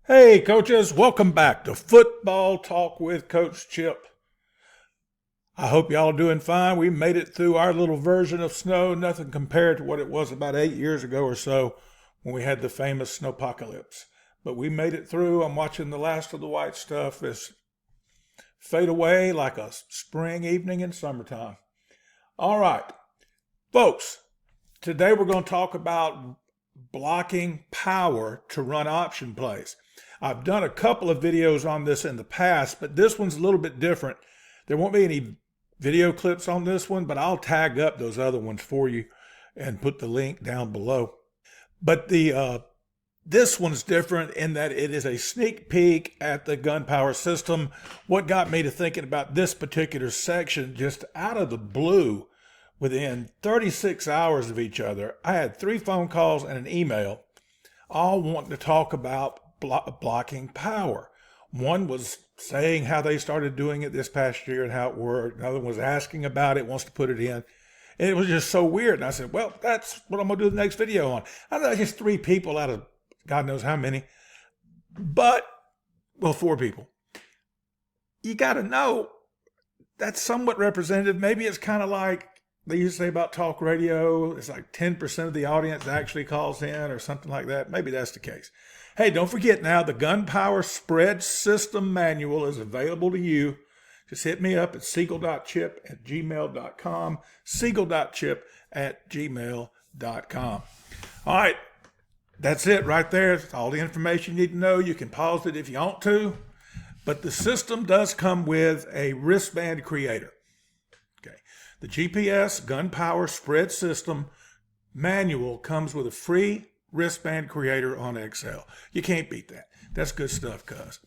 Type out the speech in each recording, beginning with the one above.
Hey coaches, welcome back to Football Talk with Coach Chip. I hope y'all are doing fine. We made it through our little version of snow, nothing compared to what it was about 8 years ago or so when we had the famous snowpocalypse. But we made it through. I'm watching the last of the white stuff as fade away like a spring evening in summertime. All right, folks, today we're going to talk about blocking power to run option plays. I've done a couple of videos on this in the past, but this one's a little bit different. There won't be any video clips on this one, but I'll tag up those other ones for you and put the link down below. But this one's different in that it is a sneak peek at the gun power system. What got me to thinking about this particular section, just out of the blue, within 36 hours of each other, I had 3 phone calls and an email, all wanting to talk about blocking power. One was saying how they started doing it this past year and how it worked. Another one was asking about it, wants to put it in. And it was just so weird. And I said, well, that's what I'm going to do the next video on. I know just 3 people out of God knows how many. But, well, 4 people. You got to know that's somewhat representative. Maybe it's kind of like they used to say about talk radio. It's like 10% of the audience actually calls in or something like that. Maybe that's the case. Hey, don't forget now, the Gun Power Spread System Manual is available to you. Just hit me up at siegel.chip@gmail.com, siegel.chip@gmail.com. All right, that's it right there. That's all the information you need to know. You can pause it if you want to, but the system does come with a wristband creator. Okay, the GPS Gun Power Spread System Manual comes with a free wristband creator on Excel. You can't beat that. That's good stuff, cuz.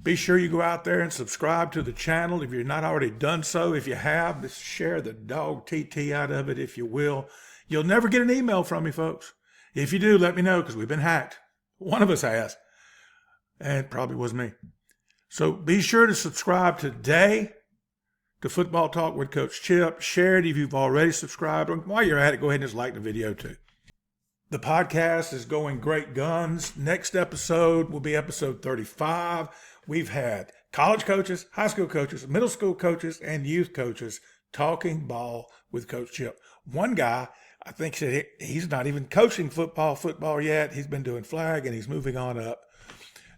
Be sure you go out there and subscribe to the channel if you're not already done so. If you have, just share the dog TT out of it, if you will. You'll never get an email from me, folks. If you do, let me know, because we've been hacked. One of us has. And it probably was me. So be sure to subscribe today to Football Talk with Coach Chip. Share it if you've already subscribed. And while you're at it, go ahead and just like the video too. The podcast is going great guns. Next episode will be episode 35. We've had college coaches, high school coaches, middle school coaches, and youth coaches talking ball with Coach Chip. One guy, I think, said he's not even coaching football yet. He's been doing flag, and he's moving on up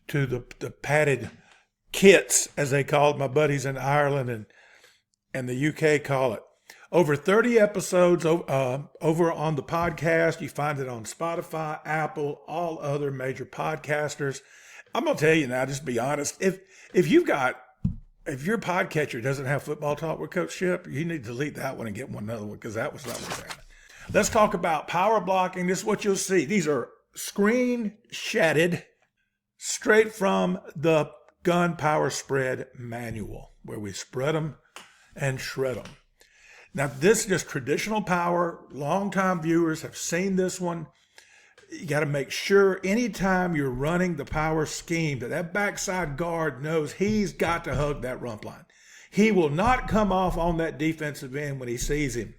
to the padded kits, as they call it. My buddies in Ireland and the UK call it. Over 30 episodes over on the podcast. You find it on Spotify, Apple, all other major podcasters. I'm going to tell you now, just be honest. If your podcatcher doesn't have Football Talk with Coach Chip, you need to delete that one and get another one, because that was not what's happening. Let's talk about power blocking. This is what you'll see. These are screen-shotted straight from the Gun Power Spread Manual, where we spread them and shred them. Now, this is just traditional power. Longtime viewers have seen this one. You got to make sure anytime you're running the power scheme that backside guard knows he's got to hug that rump line. He will not come off on that defensive end when he sees him.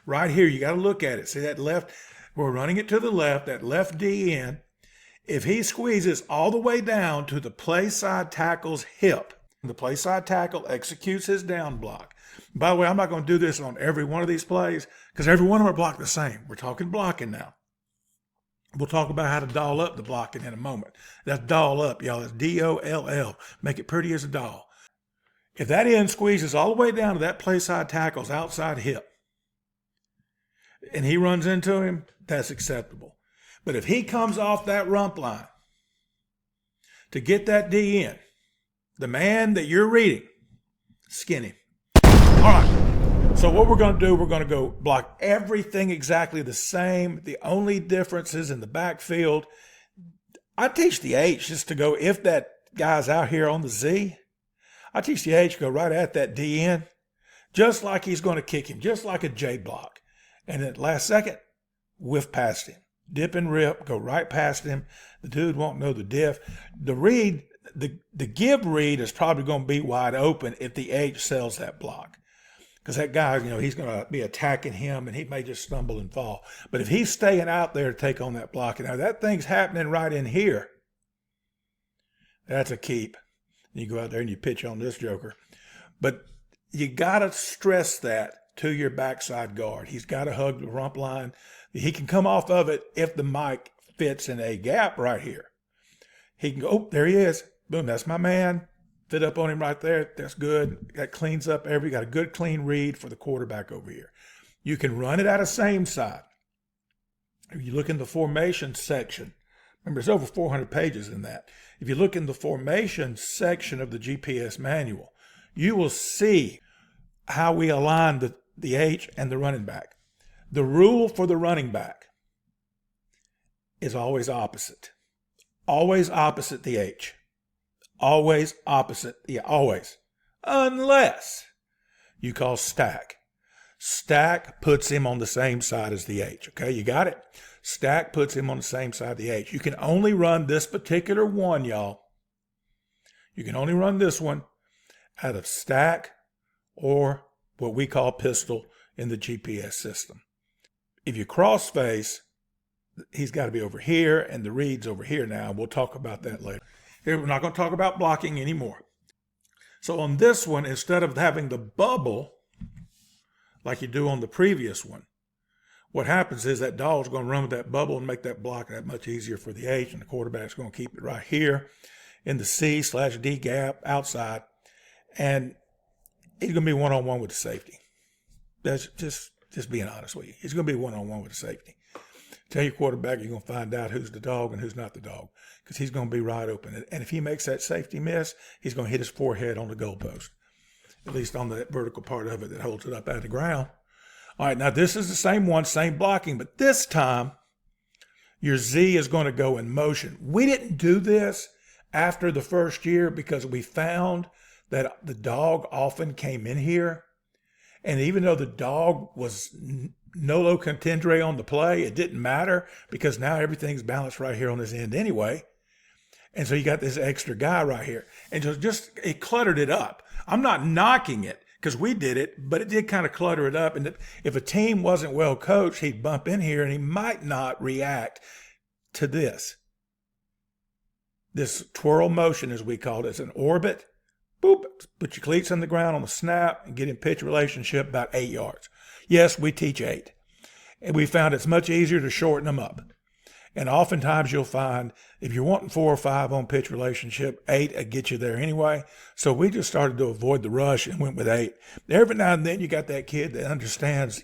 Right here, you got to look at it. See that left? We're running it to the left, that left D end. If he squeezes all the way down to the play side tackle's hip, the play side tackle executes his down block. By the way, I'm not going to do this on every one of these plays because every one of them are blocked the same. We're talking blocking now. We'll talk about how to doll up the blocking in a moment. That's doll up, y'all. That's D-O-L-L. Make it pretty as a doll. If that end squeezes all the way down to that play side tackle's outside hip and he runs into him, that's acceptable. But if he comes off that rump line to get that D in, the man that you're reading, skin him. All right, so what we're going to do, we're going to go block everything exactly the same. The only difference is in the backfield. I teach the H just to go, if that guy's out here on the Z, I teach the H to go right at that DN, just like he's going to kick him, just like a J block. And at last second, whiff past him. dip and rip, go right past him. The dude won't know the diff. The read, the give read is probably going to be wide open if the H sells that block. Because that guy, he's going to be attacking him and he may just stumble and fall. But if he's staying out there to take on that block, and now that thing's happening right in here, that's a keep. You go out there and you pitch on this joker. But you got to stress that to your backside guard. He's got to hug the rump line. He can come off of it if the mic fits in a gap right here. He can go, oh, there he is. Boom, that's my man. Fit up on him right there. That's good. That cleans up got a good clean read for the quarterback over here. You can run it out of same side. If you look in the formation section, remember there's over 400 pages in that. If you look in the formation section of the GPS manual, you will see how we align the H and the running back. The rule for the running back is always opposite. Always opposite the H. Always opposite, always. Unless you call stack. Stack puts him on the same side as the H, okay? You got it? Stack puts him on the same side of the H. You can only run this particular one, y'all. You can only run this one out of stack or what we call pistol in the GPS system. If you cross face, he's got to be over here and the read's over here now. We'll talk about that later. Here, we're not going to talk about blocking anymore. So on this one, instead of having the bubble like you do on the previous one, what happens is that dog's going to run with that bubble and make that block that much easier for the H, and the quarterback's going to keep it right here in the C/D gap outside, and he's going to be one-on-one with the safety. That's just being honest with you. He's going to be one-on-one with the safety. Tell your quarterback you're going to find out who's the dog and who's not the dog, because he's going to be right open. And if he makes that safety miss, he's going to hit his forehead on the goalpost, at least on the vertical part of it that holds it up out of the ground. All right, now this is the same one, same blocking, but this time your Z is going to go in motion. We didn't do this after the first year because we found that the dog often came in here, and even though the dog was nolo contendere on the play, it didn't matter because now everything's balanced right here on this end anyway. And so you got this extra guy right here. And it cluttered it up. I'm not knocking it because we did it, but it did kind of clutter it up. And if a team wasn't well coached, he'd bump in here and he might not react to this. This twirl motion, as we call it, is an orbit. Boop, put your cleats on the ground on the snap and get in pitch relationship about 8 yards. Yes, we teach 8. And we found it's much easier to shorten them up. And oftentimes you'll find if you're wanting 4 or 5 on pitch relationship, 8 will get you there anyway. So we just started to avoid the rush and went with 8. Every now and then you got that kid that understands,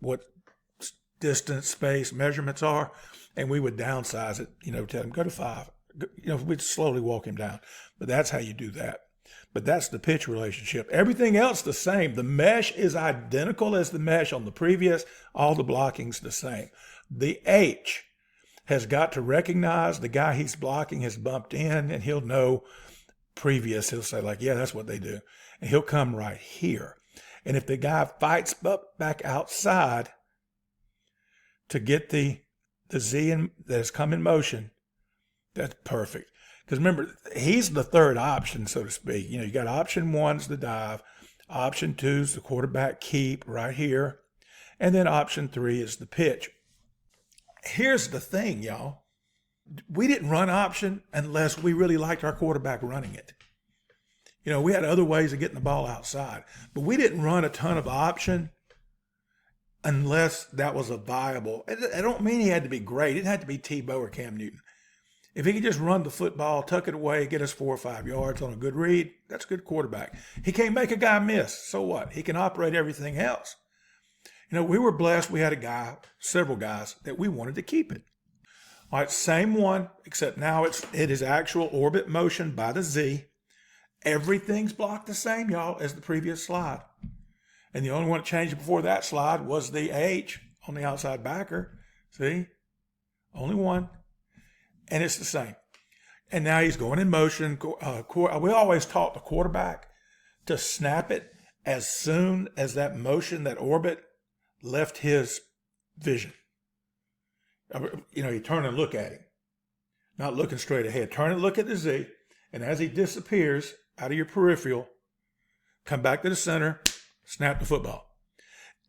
what distance, space, measurements are. And we would downsize it, tell him, go to 5. We'd slowly walk him down. But that's how you do that. But that's the pitch relationship. Everything else the same. The mesh is identical as the mesh on the previous. All the blocking's the same. The H has got to recognize the guy he's blocking has bumped in, and he'll know previous. He'll say like, yeah, that's what they do. And he'll come right here. And if the guy fights back outside to get the Z that has come in motion, that's perfect. Because remember, he's the third option, so to speak. You got option 1's the dive, option 2's the quarterback keep right here, and then option 3 is the pitch. Here's the thing, y'all. We didn't run option unless we really liked our quarterback running it. We had other ways of getting the ball outside, but we didn't run a ton of option unless that was a viable. I don't mean he had to be great. It didn't have to be Tebow or Cam Newton. If he could just run the football, tuck it away, get us 4 or 5 yards on a good read, that's a good quarterback. He can't make a guy miss. So what? He can operate everything else. We were blessed. We had several guys that we wanted to keep it. All right, same one, except now it is actual orbit motion by the Z. Everything's blocked the same, y'all, as the previous slide. And the only one that changed before that slide was the H on the outside backer. See? Only one. And it's the same. And now he's going in motion. We always taught the quarterback to snap it as soon as that motion, that orbit, left his vision. You turn and look at him, not looking straight ahead. Turn and look at the Z, and as he disappears out of your peripheral, come back to the center, snap the football.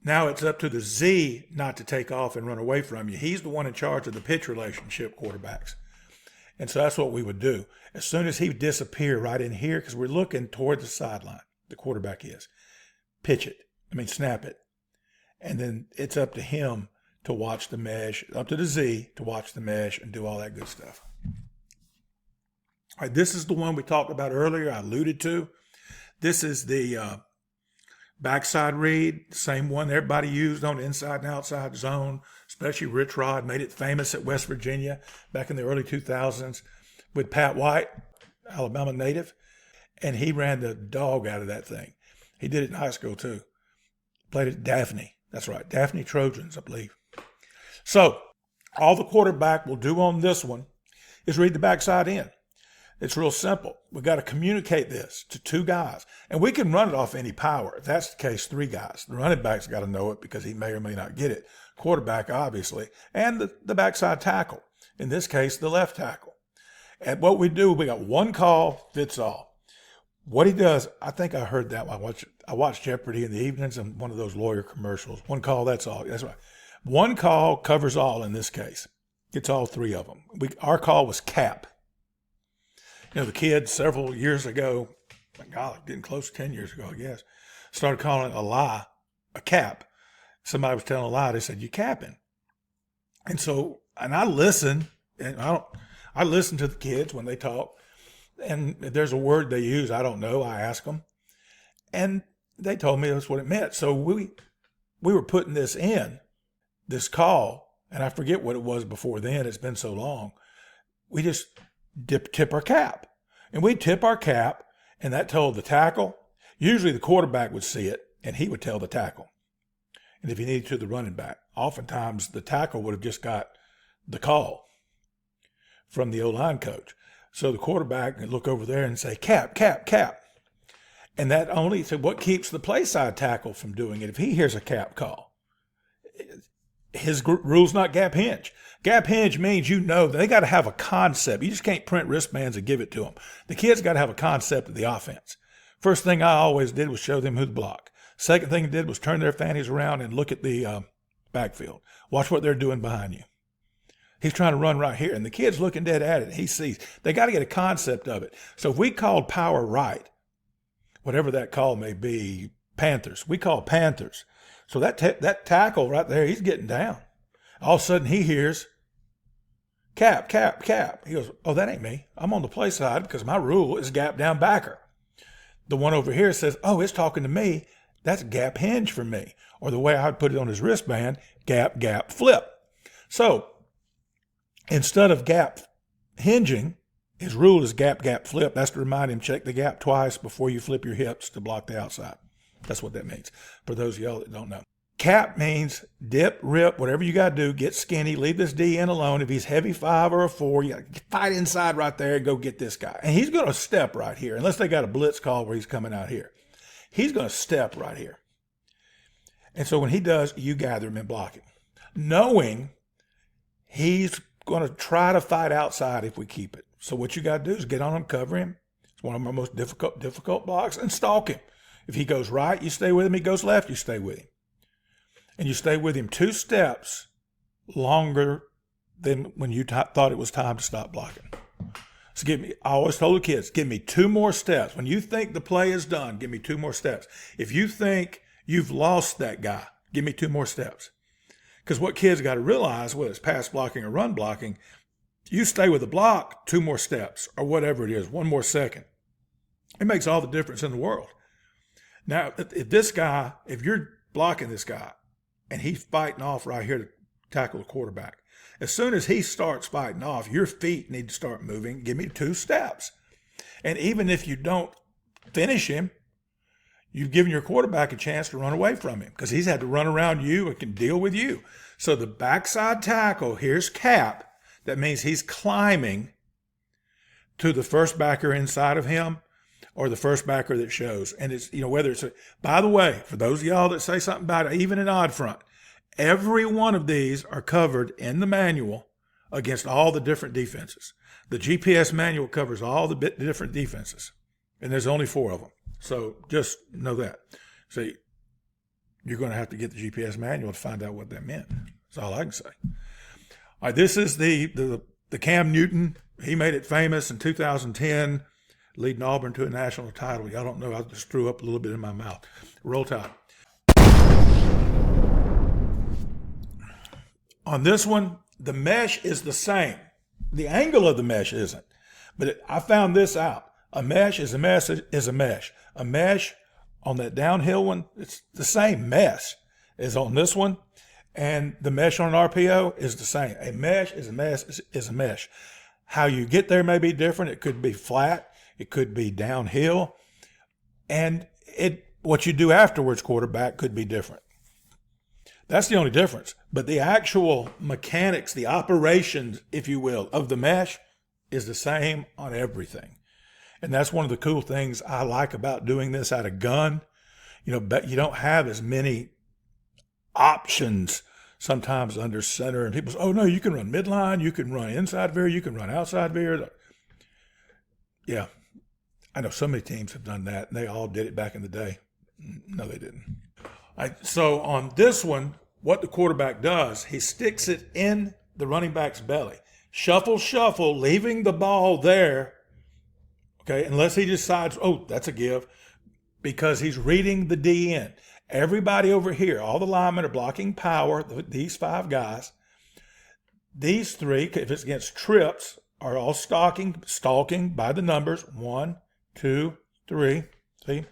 Now it's up to the Z not to take off and run away from you. He's the one in charge of the pitch relationship, quarterbacks. And so that's what we would do. As soon as he would disappear right in here, because we're looking toward the sideline, the quarterback is, snap it. And then it's up to him to watch the mesh, up to the Z to watch the mesh and do all that good stuff. All right, this is the one we talked about earlier, I alluded to. This is the backside read, same one everybody used on the inside and outside zone, especially Rich Rod made it famous at West Virginia back in the early 2000s with Pat White, Alabama native, and he ran the dog out of that thing. He did it in high school too. Played at Daphne. That's right, Daphne Trojans, I believe. So all the quarterback will do on this one is read the backside in. It's real simple. We got to communicate this to two guys. And we can run it off any power. If that's the case, three guys. The running back's got to know it because he may or may not get it. Quarterback, obviously. And the backside tackle. In this case, the left tackle. And what we do, we got one call, fits all. What he does, I think I heard that. I watch Jeopardy in the evenings and one of those lawyer commercials. One call, that's all. That's right. One call covers all in this case. It's all three of them. Our call was cap. The kids several years ago, my God, getting close to 10 years ago, I guess, started calling it a lie, a cap. Somebody was telling a lie. They said, "You capping." And so, and I listen, and I listen to the kids when they talk, and if there's a word they use, I don't know. I ask them, and they told me that's what it meant. So we were putting this call, and I forget what it was before then. It's been so long. We just tip our cap. And we'd tip our cap, and that told the tackle. Usually the quarterback would see it, and he would tell the tackle. And if he needed to, the running back. Oftentimes the tackle would have just got the call from the O-line coach. So the quarterback would look over there and say, cap, cap, cap. And that only, so what keeps the play side tackle from doing it? If he hears a cap call, his rule's not gap hinge. Gap hinge means they got to have a concept. You just can't print wristbands and give it to them. The kids got to have a concept of the offense. First thing I always did was show them who to block. Second thing I did was turn their fannies around and look at the backfield. Watch what they're doing behind you. He's trying to run right here, and the kid's looking dead at it. He sees. They got to get a concept of it. So if we called power right, whatever that call may be, Panthers, we call Panthers. So that tackle right there, he's getting down. All of a sudden he hears cap, cap, cap. He goes, "Oh, that ain't me. I'm on the play side because my rule is gap down backer." The one over here says, "Oh, it's talking to me. That's gap hinge for me." Or the way I would put it on his wristband, gap, gap, flip. So instead of gap hinging, his rule is gap, gap, flip. That's to remind him, check the gap twice before you flip your hips to block the outside. That's what that means, for those of y'all that don't know. Cap means dip, rip, whatever you got to do, get skinny, leave this DN alone. If he's heavy 5 or a 4, you got to fight inside right there and go get this guy. And he's going to step right here, unless they got a blitz call where he's coming out here. He's going to step right here. And so when he does, you gather him and block him, knowing he's going to try to fight outside if we keep it. So what you got to do is get on him, cover him. It's one of my most difficult blocks, and stalk him. If he goes right, you stay with him. He goes left, you stay with him. And you stay with him 2 steps longer than when you thought it was time to stop blocking. So I always told the kids, give me 2 more steps. When you think the play is done, give me 2 more steps. If you think you've lost that guy, give me 2 more steps. Because what kids got to realize, whether it's pass blocking or run blocking, you stay with the block 2 more steps or whatever it is, 1 more second. It makes all the difference in the world. Now, if you're blocking this guy and he's fighting off right here to tackle the quarterback, as soon as he starts fighting off, your feet need to start moving. Give me 2 steps. And even if you don't finish him, you've given your quarterback a chance to run away from him because he's had to run around you and can deal with you. So the backside tackle, here's cap. That means he's climbing to the first backer inside of him or the first backer that shows. And it's, whether it's, by the way, for those of y'all that say something about even an odd front, Every one of these are covered in the manual against all the different defenses. The GPS manual covers all the different defenses, and there's only 4 of them. So just know that. So you're going to have to get the GPS manual to find out what that meant. That's all I can say. All right, this is the Cam Newton. He made it famous in 2010, leading Auburn to a national title. Y'all don't know, I just threw up a little bit in my mouth. Roll Tide. On this one, the mesh is the same. The angle of the mesh isn't. But I found this out. A mesh is a mesh is a mesh. A mesh on that downhill one, it's the same mesh as on this one. And the mesh on an RPO is the same. A mesh is a mesh is a mesh. How you get there may be different. It could be flat. It could be downhill. And what you do afterwards, quarterback, could be different. That's the only difference. But the actual mechanics, the operations, if you will, of the mesh is the same on everything. And that's one of the cool things I like about doing this out of gun. But you don't have as many options sometimes under center. And people say, oh, no, you can run midline, you can run inside veer, you can run outside veer. Yeah, I know so many teams have done that, and they all did it back in the day. No, they didn't. So on this one, what the quarterback does, he sticks it in the running back's belly. Shuffle, shuffle, leaving the ball there, okay, unless he decides, oh, that's a give, because he's reading the DN. Everybody over here, all the linemen are blocking power, these 5 guys. These 3, if it's against trips, are all stalking by the numbers. 1, 2, 3. See?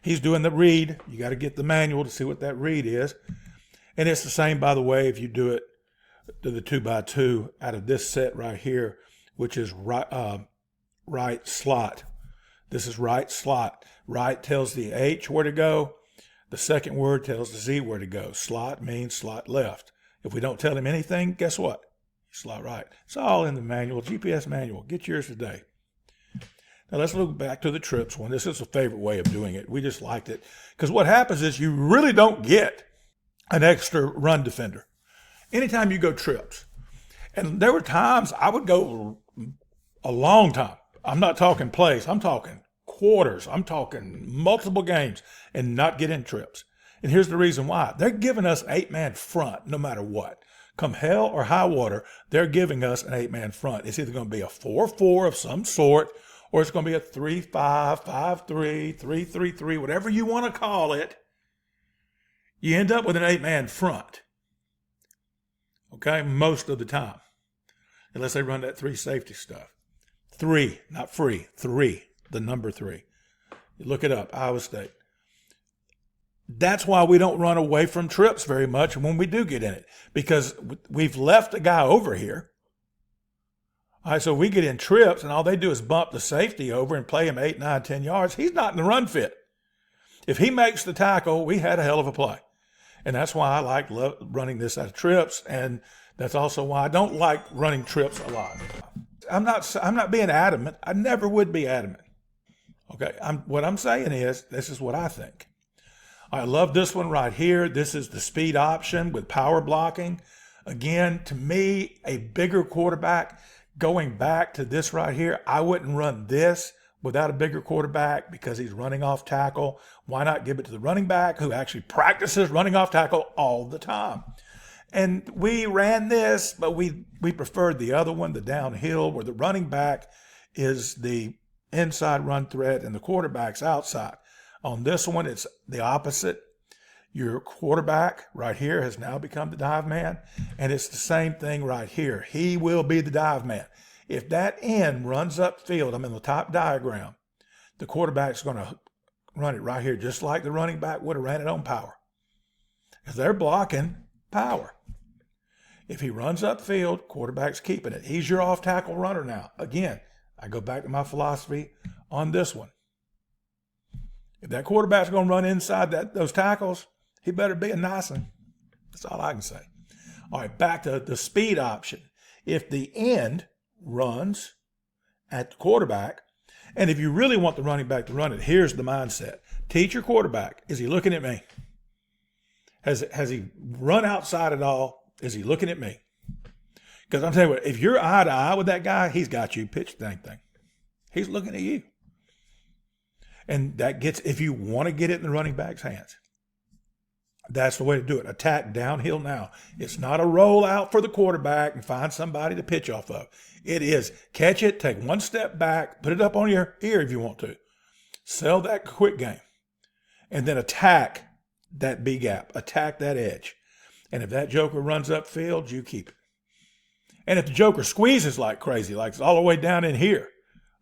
He's doing the read. You got to get the manual to see what that read is. And it's the same, by the way, if you do it to the 2x2 out of this set right here, which is right slot. This is right slot. Right tells the H where to go. The second word tells the Z where to go. Slot means slot left. If we don't tell him anything, guess what? Slot right. It's all in the manual, GPS manual. Get yours today. Now let's look back to the trips one. This is a favorite way of doing it. We just liked it. Because what happens is you really don't get an extra run defender anytime you go trips. And there were times I would go a long time. I'm not talking plays. I'm talking quarters. I'm talking multiple games and not get in trips. And here's the reason why. They're giving us an 8-man front no matter what. Come hell or high water, they're giving us an 8-man front. It's either going to be a 4-4 of some sort, or it's going to be a 3-5, 5-3, 3-3-3, whatever you want to call it. You end up with an 8-man front. Okay, most of the time. Unless they run that 3 safety stuff. 3, not free, 3, the number 3. You look it up, Iowa State. That's why we don't run away from trips very much when we do get in it, because we've left a guy over here. All right, so we get in trips, and all they do is bump the safety over and play him 8, 9, 10 yards. He's not in the run fit. If he makes the tackle, we had a hell of a play. And that's why I like running this out of trips, and that's also why I don't like running trips a lot. I'm not being adamant. I never would be adamant. Okay, what I'm saying is, this is what I think. I love this one right here. This is the speed option with power blocking. Again, to me, a bigger quarterback, going back to this right here, I wouldn't run this without a bigger quarterback because he's running off tackle. Why not give it to the running back who actually practices running off tackle all the time? And we ran this, but we preferred the other one, the downhill, where the running back is the inside run threat and the quarterback's outside. On this one, it's the opposite. Your quarterback right here has now become the dive man, and it's the same thing right here. He will be the dive man. If that end runs upfield, I'm in the top diagram, the quarterback's going to run it right here, just like the running back would have ran it on power. Because they're blocking power. If he runs upfield, quarterback's keeping it. He's your off-tackle runner now. Again, I go back to my philosophy on this one. If that quarterback's going to run inside those tackles, he better be a nice one. That's all I can say. All right, back to the speed option. If the end runs at the quarterback, and if you really want the running back to run it, here's the mindset. Teach your quarterback, is he looking at me? Has he run outside at all? Is he looking at me? Because I'm telling you what, if you're eye to eye with that guy, he's got you. Pitch the dang thing. He's looking at you. And that gets, if you want to get it in the running back's hands, that's the way to do it. Attack downhill now. It's not a roll out for the quarterback and find somebody to pitch off of. It is catch it, take one step back, put it up on your ear if you want to. Sell that quick game. And then attack that B gap. Attack that edge. And if that joker runs upfield, you keep it. And if the joker squeezes like crazy, like it's all the way down in here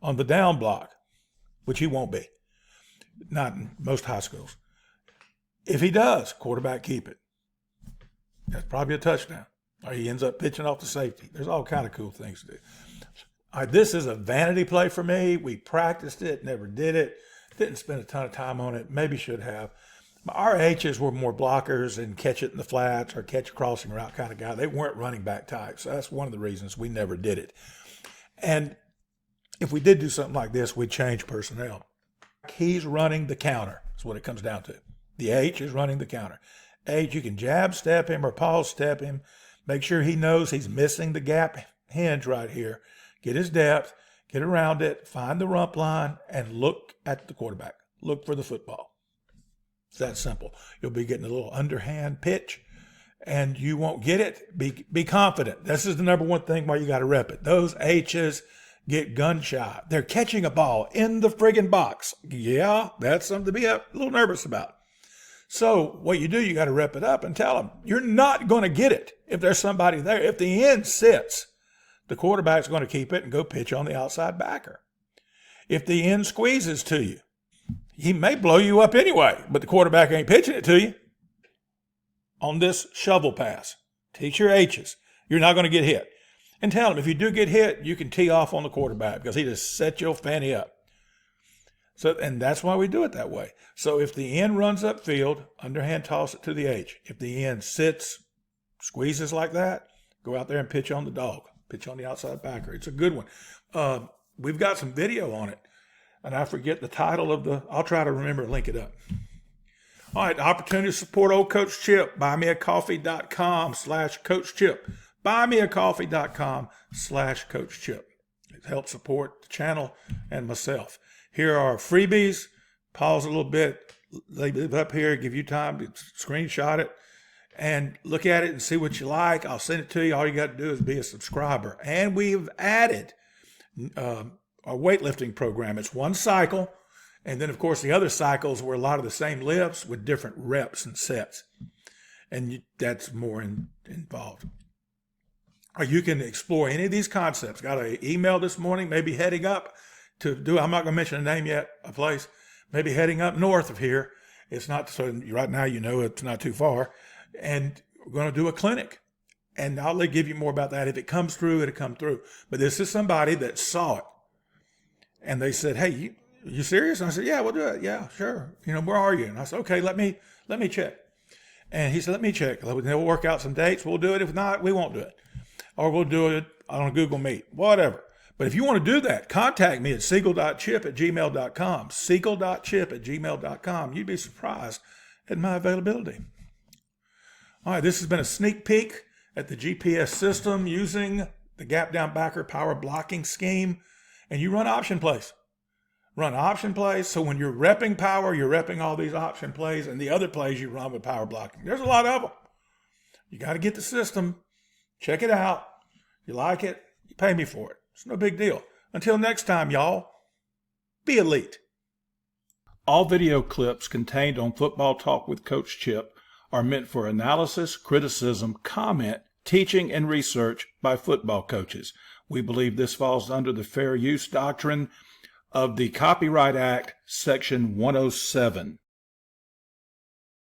on the down block, which he won't be, not in most high schools. If he does, quarterback keep it. That's probably a touchdown. Or he ends up pitching off the safety. There's all kind of cool things to do. All right, this is a vanity play for me. We practiced it, never did it. Didn't spend a ton of time on it. Maybe should have. Our H's were more blockers and catch it in the flats or catch a crossing route kind of guy. They weren't running back types. So that's one of the reasons we never did it. And if we did do something like this, we'd change personnel. He's running the counter. That's what it comes down to. The H is running the counter. H, you can jab step him or pause step him. Make sure he knows he's missing the gap hinge right here. Get his depth, get around it, find the rump line, and look at the quarterback. Look for the football. It's that simple. You'll be getting a little underhand pitch, and you won't get it. Be confident. This is the number one thing why you got to rep it. Those H's get gun shy. They're catching a ball in the friggin' box. Yeah, that's something to be a little nervous about. So what you do, you got to rep it up and tell them, you're not going to get it if there's somebody there. If the end sits, the quarterback's going to keep it and go pitch on the outside backer. If the end squeezes to you, he may blow you up anyway, but the quarterback ain't pitching it to you. On this shovel pass, teach your H's. You're not going to get hit. And tell him, if you do get hit, you can tee off on the quarterback because he just set your fanny up. So, and that's why we do it that way. So if the end runs upfield, underhand toss it to the H. If the end sits, squeezes like that, go out there and pitch on the dog. Pitch on the outside backer. It's a good one. We've got some video on it. And I forget the title of I'll try to remember and link it up. All right, opportunity to support old Coach Chip. Buymeacoffee.com/Coach Chip. Buymeacoffee.com/Coach Chip. It helps support the channel and myself. Here are freebies. Pause a little bit. Leave it up here. Give you time to screenshot it and look at it and see what you like. I'll send it to you. All you got to do is be a subscriber. And we've added a weightlifting program. It's one cycle. And then, of course, the other cycles were a lot of the same lifts with different reps and sets. And that's more involved. Or you can explore any of these concepts. Got an email this morning, maybe heading up to do, I'm not going to mention a name yet, a place, maybe heading up north of here. It's not, so right now you know it's not too far. And we're going to do a clinic. And I'll give you more about that. If it comes through, it'll come through. But this is somebody that saw it. And they said, hey, you serious? And I said, yeah, we'll do it. Yeah, sure. Where are you? And I said, okay, let me check. And he said, let me check. We'll work out some dates. We'll do it. If not, we won't do it. Or we'll do it on a Google Meet, whatever. But if you want to do that, contact me at siegel.chip@gmail.com. Siegel.chip@gmail.com. You'd be surprised at my availability. All right, this has been a sneak peek at the GPS system using the gap down backer power blocking scheme. And you run option plays. Run option plays. So when you're repping power, you're repping all these option plays, and the other plays you run with power blocking. There's a lot of them. You got to get the system. Check it out. You like it, you pay me for it. It's no big deal. Until next time, y'all, be elite. All video clips contained on Football Talk with Coach Chip are meant for analysis, criticism, comment, teaching, and research by football coaches. We believe this falls under the fair use doctrine of the Copyright Act, Section 107.